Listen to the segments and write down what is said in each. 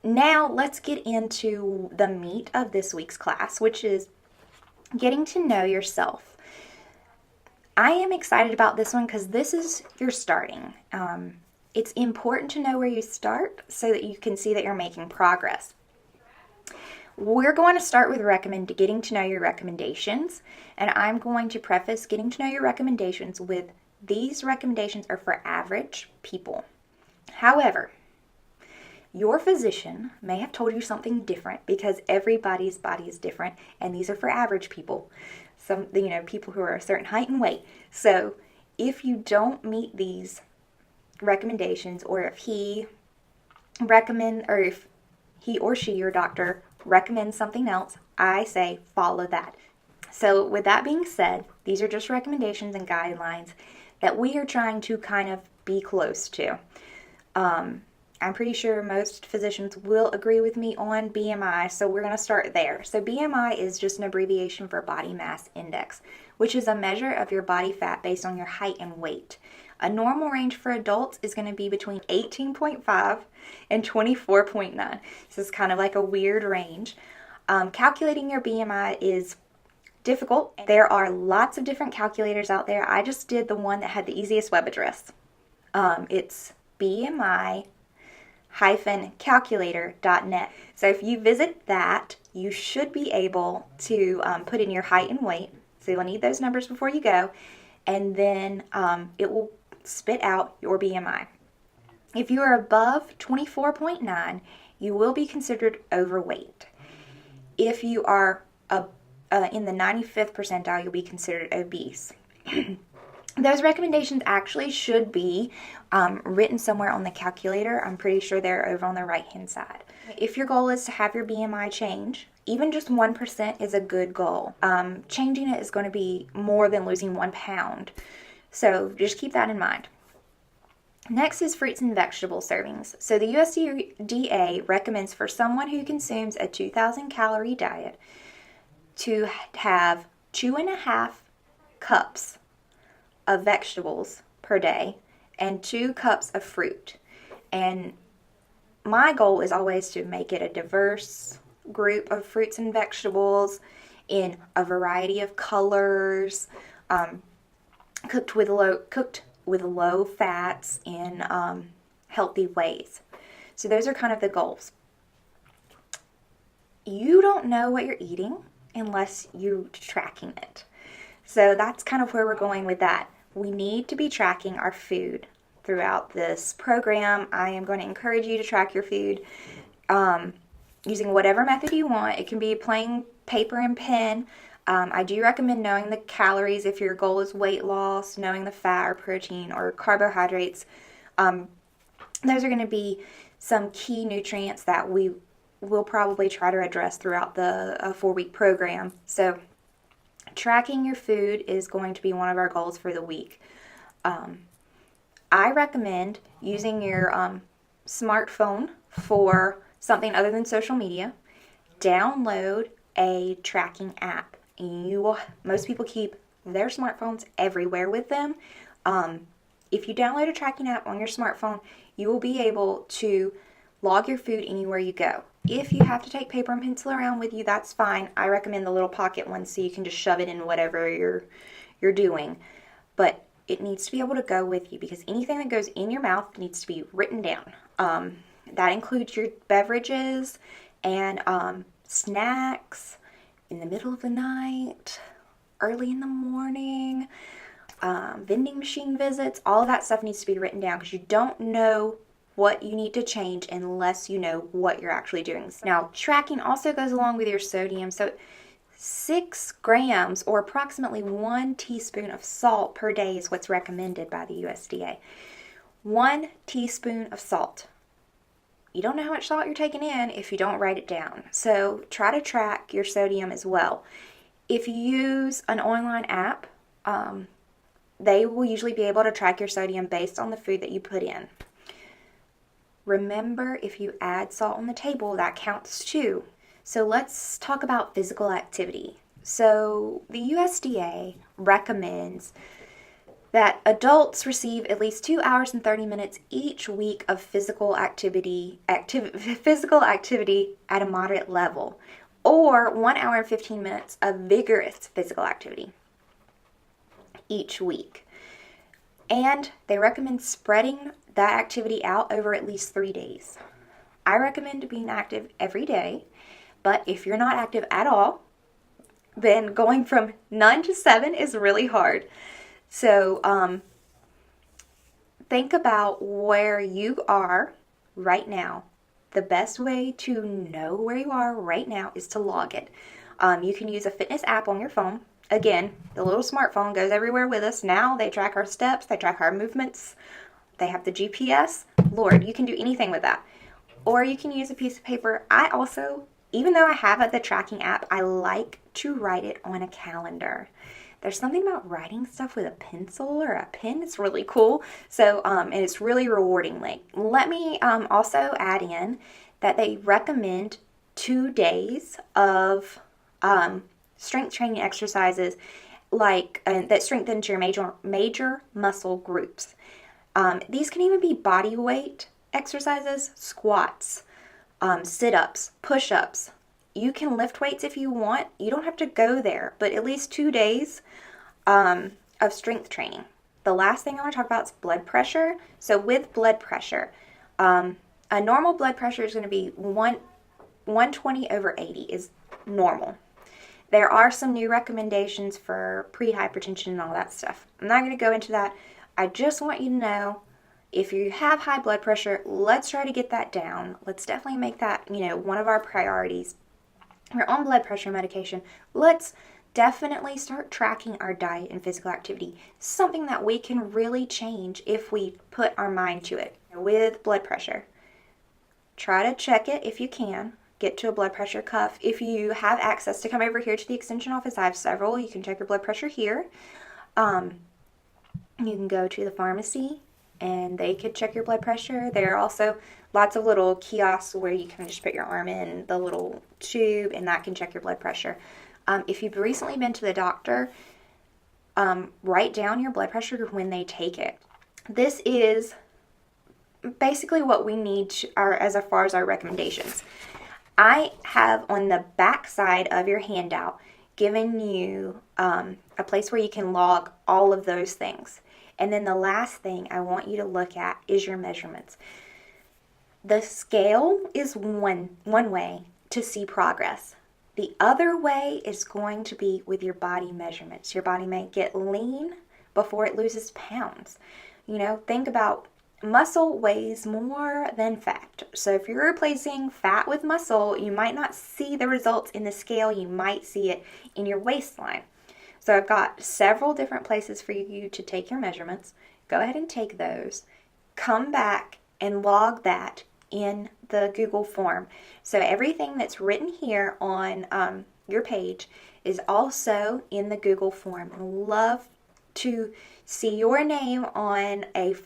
now let's get into the meat of this week's class, which is getting to know yourself. I am excited about this one because this is your starting. It's important to know where you start so that you can see that you're making progress. We're going to start with getting to know your recommendations, and I'm going to preface getting to know your recommendations with these recommendations are for average people. However, your physician may have told you something different because everybody's body is different, and these are for average people. Some, people who are a certain height and weight. So if you don't meet these recommendations, or if he or she, your doctor, recommends something else, I say follow that. So with that being said, these are just recommendations and guidelines that we are trying to kind of be close to. I'm pretty sure most physicians will agree with me on BMI, so we're going to start there. So BMI is just an abbreviation for body mass index, which is a measure of your body fat based on your height and weight. A normal range for adults is going to be between 18.5 and 24.9. This is kind of like a weird range. Calculating your BMI is difficult. There are lots of different calculators out there. I just did the one that had the easiest web address. It's BMI-calculator.net. So if you visit that, you should be able to put in your height and weight. So you'll need those numbers before you go, and then it will spit out your BMI. If you are above 24.9, you will be considered overweight. If you are in the 95th percentile, you'll be considered obese. Those recommendations actually should be written somewhere on the calculator. I'm pretty sure they're over on the right-hand side. If your goal is to have your BMI change, even just 1% is a good goal. Changing it is going to be more than losing 1 pound. So just keep that in mind. Next is fruits and vegetable servings. So the USDA recommends for someone who consumes a 2,000 calorie diet to have 2.5 cups of vegetables per day and 2 cups of fruit. And my goal is always to make it a diverse group of fruits and vegetables in a variety of colors, cooked with low fats in healthy ways. So those are kind of the goals. You don't know what you're eating unless you're tracking it. So that's kind of where we're going with that. We need to be tracking our food throughout this program. I am going to encourage you to track your food using whatever method you want. It can be plain paper and pen. I do recommend knowing the calories if your goal is weight loss, knowing the fat or protein or carbohydrates. Those are going to be some key nutrients that we will probably try to address throughout the 4-week program. So tracking your food is going to be one of our goals for the week. I recommend using your smartphone for something other than social media. Download a tracking app. Most people keep their smartphones everywhere with them. If you download a tracking app on your smartphone, you will be able to log your food anywhere you go. If you have to take paper and pencil around with you, that's fine. I recommend the little pocket ones so you can just shove it in whatever you're doing. But it needs to be able to go with you because anything that goes in your mouth needs to be written down. That includes your beverages and snacks in the middle of the night, early in the morning, vending machine visits. All of that stuff needs to be written down because you don't know what you need to change unless you know what you're actually doing. Now, tracking also goes along with your sodium. So 6 grams or approximately 1 teaspoon of salt per day is what's recommended by the USDA. 1 teaspoon of salt. You don't know how much salt you're taking in if you don't write it down. So try to track your sodium as well. If you use an online app, they will usually be able to track your sodium based on the food that you put in. Remember, if you add salt on the table, that counts too. So let's talk about physical activity. So the USDA recommends that adults receive at least 2 hours and 30 minutes each week of physical activity at a moderate level, or 1 hour and 15 minutes of vigorous physical activity each week. And they recommend spreading that activity out over at least 3 days. I recommend being active every day, but if you're not active at all, then going from none to 7 is really hard. So think about where you are right now. The best way to know where you are right now is to log it. You can use a fitness app on your phone. Again, the little smartphone goes everywhere with us. Now they track our steps, they track our movements, they have the GPS. Lord, you can do anything with that. Or you can use a piece of paper. I also, even though I have the tracking app, I like to write it on a calendar. There's something about writing stuff with a pencil or a pen. It's really cool. So, and it's really rewarding. Let me also add in that they recommend 2 days of strength training exercises that strengthens your major muscle groups. These can even be body weight exercises, squats, sit-ups, push-ups. You can lift weights if you want. You don't have to go there, but at least 2 days of strength training. The last thing I want to talk about is blood pressure. So with blood pressure, a normal blood pressure is going to be 120 over 80 is normal. There are some new recommendations for pre-hypertension and all that stuff. I'm not going to go into that. I just want you to know, if you have high blood pressure, let's try to get that down. Let's definitely make that, one of our priorities. We're on blood pressure medication. Let's definitely start tracking our diet and physical activity. Something that we can really change if we put our mind to it. With blood pressure, try to check it if you can. Get to a blood pressure cuff. If you have access to come over here to the extension office, I have several. You can check your blood pressure here. You can go to the pharmacy and they could check your blood pressure. There are also lots of little kiosks where you can just put your arm in the little tube and that can check your blood pressure. If you've recently been to the doctor, write down your blood pressure when they take it. This is basically what we need as far as our recommendations. I have on the back side of your handout given you a place where you can log all of those things. And then the last thing I want you to look at is your measurements. The scale is one way to see progress. The other way is going to be with your body measurements. Your body may get lean before it loses pounds. Think about muscle weighs more than fat. So if you're replacing fat with muscle, you might not see the results in the scale. You might see it in your waistline. So I've got several different places for you to take your measurements. Go ahead and take those. Come back and log that in the Google form. So everything that's written here on your page is also in the Google form. I'd love to see your name on a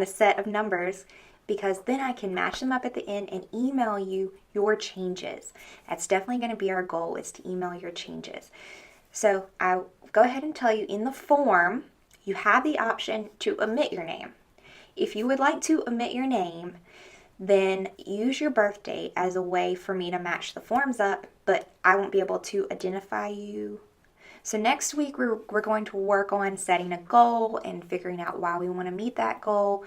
set of numbers, because then I can match them up at the end and email you your changes. That's definitely going to be our goal, is to email your changes. So I'll go ahead and tell you, in the form, you have the option to omit your name. If you would like to omit your name, then use your birth date as a way for me to match the forms up, but I won't be able to identify you. So next week, we're going to work on setting a goal and figuring out why we want to meet that goal.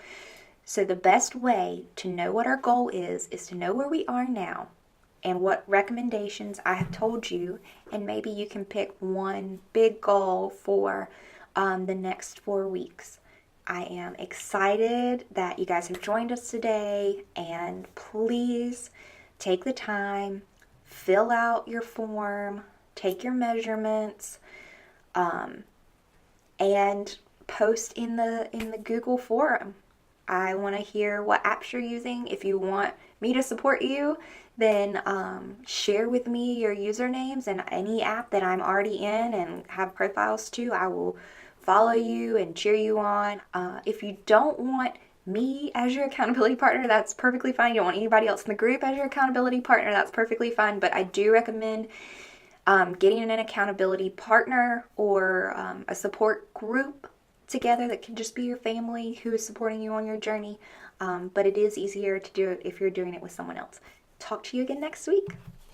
So the best way to know what our goal is to know where we are now and what recommendations I have told you, and maybe you can pick one big goal for the next 4 weeks. I am excited that you guys have joined us today, and please take the time, fill out your form, take your measurements, and post in the Google forum. I want to hear what apps you're using. If you want me to support you, then share with me your usernames, and any app that I'm already in and have profiles to, I will follow you and cheer you on. If you don't want me as your accountability partner, that's perfectly fine. You don't want anybody else in the group as your accountability partner, that's perfectly fine. But I do recommend getting an accountability partner or a support group together that can just be your family who is supporting you on your journey. But it is easier to do it if you're doing it with someone else. Talk to you again next week.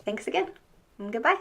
Thanks again. And goodbye.